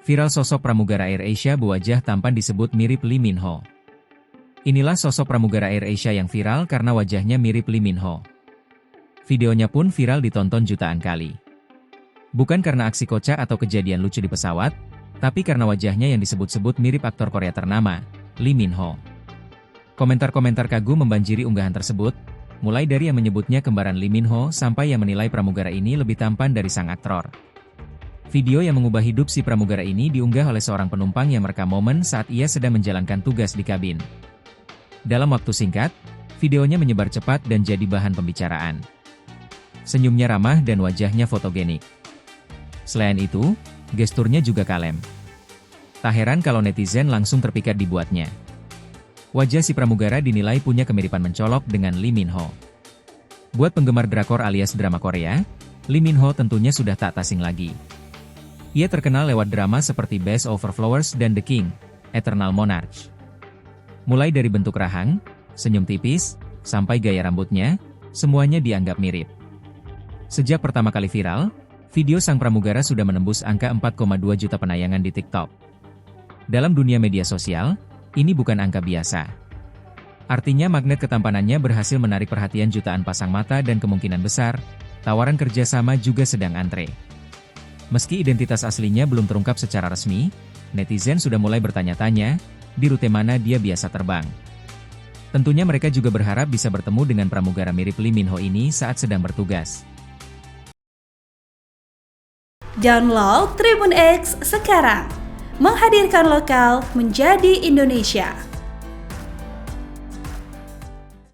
Viral sosok pramugara AirAsia berwajah tampan disebut mirip Lee Min Ho. Inilah sosok pramugara AirAsia yang viral karena wajahnya mirip Lee Min Ho. Videonya pun viral ditonton jutaan kali. Bukan karena aksi kocak atau kejadian lucu di pesawat, tapi karena wajahnya yang disebut-sebut mirip aktor Korea ternama, Lee Min Ho. Komentar-komentar kagum membanjiri unggahan tersebut, mulai dari yang menyebutnya kembaran Lee Min Ho sampai yang menilai pramugara ini lebih tampan dari sang aktor. Video yang mengubah hidup si pramugara ini diunggah oleh seorang penumpang yang merekam momen saat ia sedang menjalankan tugas di kabin. Dalam waktu singkat, videonya menyebar cepat dan jadi bahan pembicaraan. Senyumnya ramah dan wajahnya fotogenik. Selain itu, gesturnya juga kalem. Tak heran kalau netizen langsung terpikat dibuatnya. Wajah si pramugara dinilai punya kemiripan mencolok dengan Lee Min Ho. Buat penggemar drakor alias drama Korea, Lee Min Ho tentunya sudah tak asing lagi. Ia terkenal lewat drama seperti Best Over Flowers dan The King, Eternal Monarch. Mulai dari bentuk rahang, senyum tipis, sampai gaya rambutnya, semuanya dianggap mirip. Sejak pertama kali viral, video sang pramugara sudah menembus angka 4,2 juta penayangan di TikTok. Dalam dunia media sosial, ini bukan angka biasa. Artinya magnet ketampanannya berhasil menarik perhatian jutaan pasang mata dan kemungkinan besar, tawaran kerjasama juga sedang antre. Meski identitas aslinya belum terungkap secara resmi, netizen sudah mulai bertanya-tanya, di rute mana dia biasa terbang. Tentunya mereka juga berharap bisa bertemu dengan pramugara mirip Lee Min Ho ini saat sedang bertugas. Download Tribun X sekarang, menghadirkan lokal menjadi Indonesia.